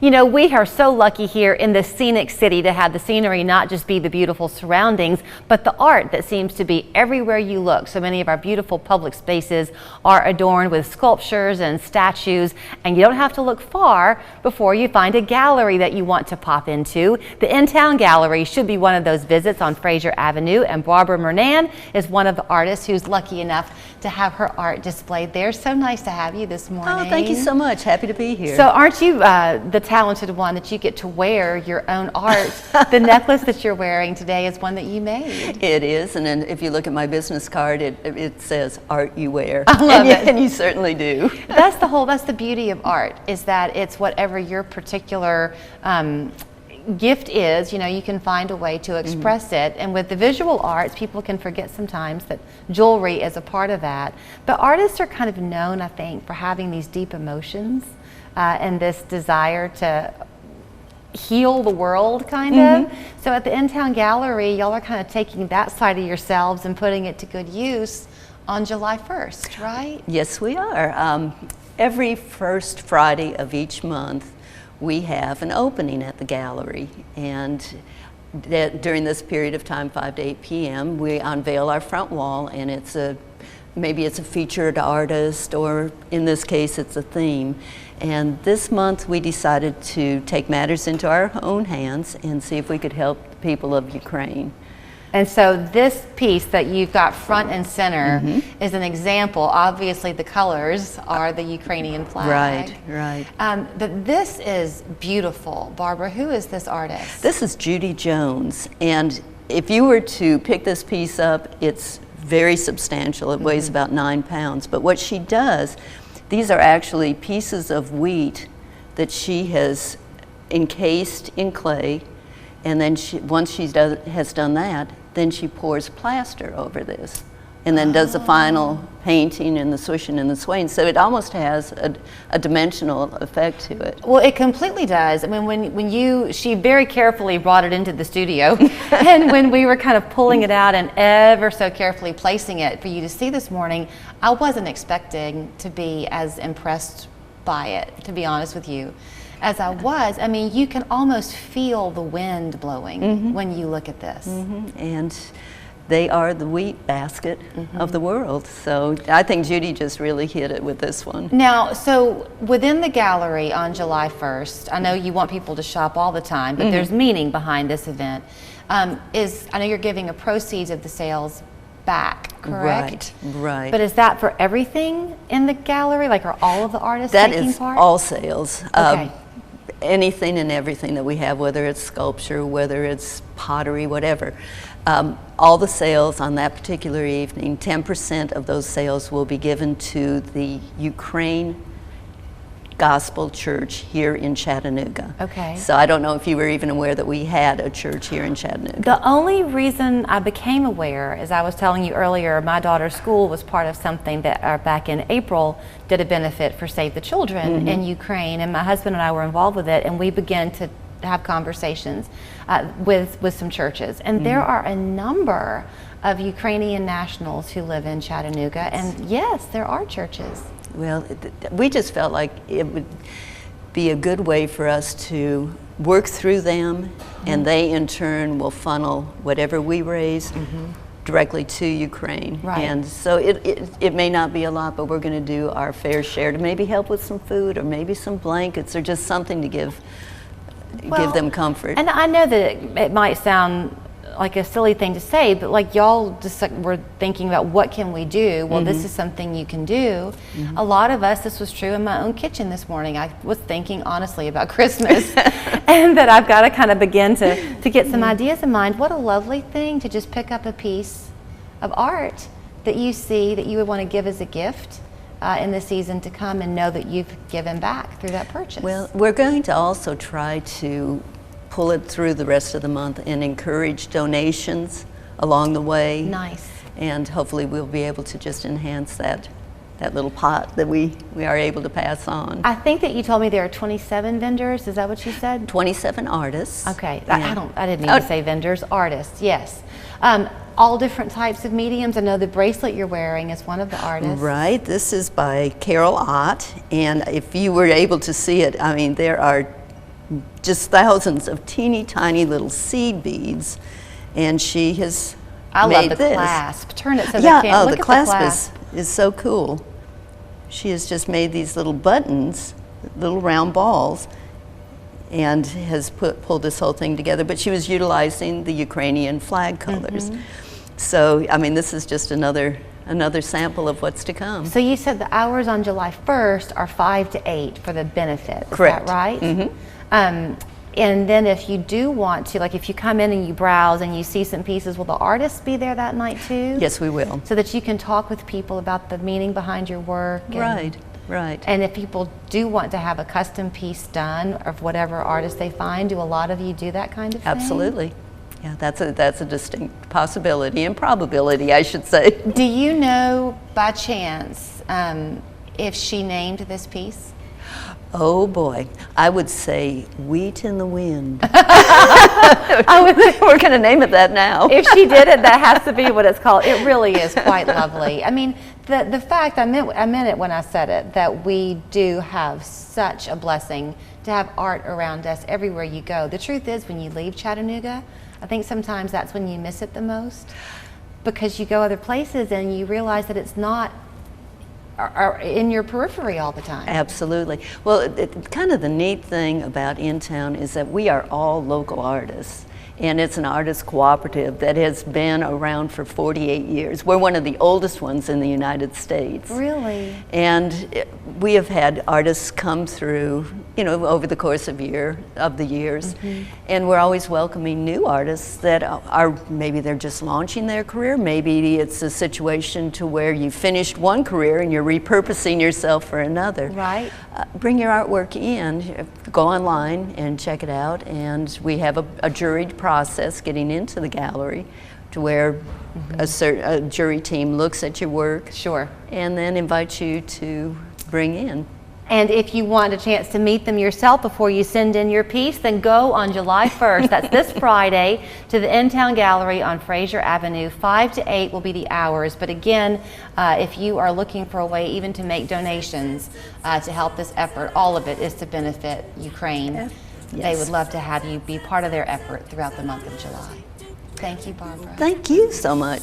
You know, we are so lucky here in this scenic city to have the scenery not just be the beautiful surroundings, but the art that seems to be everywhere you look. So many of our beautiful public spaces are adorned with sculptures and statues, and you don't have to look far before you find a gallery that you want to pop into. The In-Town Gallery should be one of those visits on Fraser Avenue, and Barbara Murnan is one of the artists who's lucky enough to have her art displayed there. So nice to have you this morning. Oh, thank you so much. Happy to be here. So aren't you the talented one that you get to wear your own art? The necklace that you're wearing today is one that you made. It is, and then if you look at my business card, it says "Art You Wear." I love it. And you certainly do. That's the beauty of art, is that it's whatever your particular gift is. You know, you can find a way to express it. And with the visual arts, people can forget sometimes that jewelry is a part of that. But artists are kind of known, I think, for having these deep emotions and this desire to heal the world, kind of. So at the In-Town Gallery, y'all are kind of taking that side of yourselves and putting it to good use on July 1st, right? Yes, we are. Every first Friday of each month, we have an opening at the gallery, and during this period of time, 5 to 8 p.m., we unveil our front wall, and maybe it's a featured artist, or in this case, it's a theme. And this month, we decided to take matters into our own hands and see if we could help the people of Ukraine. And so this piece that you've got front and center is an example. Obviously, the colors are the Ukrainian flag. Right. But this is beautiful. Barbara, who is this artist? This is Judy Jones. And if you were to pick this piece up, it's very substantial. It weighs about 9 pounds. But what she does, these are actually pieces of wheat that she has encased in clay. And then once she has done that, then she pours plaster over this, and then does the final painting and the swishing and the swaying. So it almost has a dimensional effect to it. Well, it completely does. I mean, she very carefully brought it into the studio, and when we were kind of pulling it out and ever so carefully placing it for you to see this morning, I wasn't expecting to be as impressed by it, to be honest with you, as I was. I mean, you can almost feel the wind blowing when you look at this. And they are the wheat basket of the world. So I think Judy just really hit it with this one. Now, so within the gallery on July 1st, I know you want people to shop all the time, but there's meaning behind this event. I know you're giving a proceeds of the sales back, correct? Right. But is that for everything in the gallery? Like, are all of the artists taking part? That is all sales. Okay. Anything and everything that we have, whether it's sculpture, whether it's pottery, whatever. All the sales on that particular evening, 10% of those sales will be given to the Ukraine Gospel Church here in Chattanooga. Okay. So I don't know if you were even aware that we had a church here in Chattanooga. The only reason I became aware, as I was telling you earlier, my daughter's school was part of something that back in April did a benefit for Save the Children in Ukraine, and my husband and I were involved with it, and we began to have conversations with some churches. And there are a number of Ukrainian nationals who live in Chattanooga, and yes, there are churches. Well, we just felt like it would be a good way for us to work through them, and they in turn will funnel whatever we raise directly to Ukraine. Right. And so it may not be a lot, but we're going to do our fair share to maybe help with some food or maybe some blankets or just something to give them comfort. And I know that it might sound like a silly thing to say, but like y'all just were thinking about what can we do? Well, this is something you can do. A lot of us, this was true in my own kitchen this morning. I was thinking honestly about Christmas and that I've got to kind of begin to get some ideas in mind. What a lovely thing to just pick up a piece of art that you see that you would want to give as a gift in the season to come, and know that you've given back through that purchase. Well, we're going to also try to pull it through the rest of the month and encourage donations along the way. Nice. And hopefully we'll be able to just enhance that little pot that we are able to pass on. I think that you told me there are 27 vendors. Is that what you said? 27 artists. Okay. I didn't mean to say vendors. Artists, yes. All different types of mediums. I know the bracelet you're wearing is one of the artists. Right. This is by Carol Ott. And if you were able to see it, I mean, there are just thousands of teeny tiny little seed beads, and she has I made love the this. clasp. Turn it so Yeah, they can't look the at clasp, the clasp. is so cool. She has just made these little buttons, little round balls, and has pulled this whole thing together. But she was utilizing the Ukrainian flag colors. So, I mean, this is just another sample of what's to come. So you said the hours on July 1st are 5 to 8 for the benefit. Is Correct. that right? And then if you do want to, like if you come in and you browse and you see some pieces, will the artists be there that night too? Yes, we will. So that you can talk with people about the meaning behind your work. And, Right. And if people do want to have a custom piece done of whatever artist they find, do a lot of you do that kind of thing? Absolutely. Yeah, that's a distinct possibility and probability, I should say. Do you know by chance if she named this piece? Oh boy, I would say Wheat in the Wind. We're going to name it that now. If she did it, that has to be what it's called. It really is quite lovely. I mean, the fact, I meant it when I said it, that we do have such a blessing to have art around us everywhere you go. The truth is, when you leave Chattanooga, I think sometimes that's when you miss it the most, because you go other places and you realize that it's not in your periphery all the time. Absolutely. Well, kind of the neat thing about InTown is that we are all local artists. And it's an artist cooperative that has been around for 48 years. We're one of the oldest ones in the United States. Really? And we have had artists come through, you know, over the course of the years. And we're always welcoming new artists that are, maybe they're just launching their career, maybe it's a situation to where you finished one career and you're repurposing yourself for another. Right. Bring your artwork in, go online and check it out, and we have a juried process getting into the gallery to where a jury team looks at your work. Sure. And then invites you to bring in. And if you want a chance to meet them yourself before you send in your piece, then go on July 1st, that's this Friday, to the InTown Gallery on Fraser Avenue. 5 to 8 will be the hours. But again, if you are looking for a way even to make donations to help this effort, all of it is to benefit Ukraine. Yes. They would love to have you be part of their effort throughout the month of July. Thank you, Barbara. Thank you so much.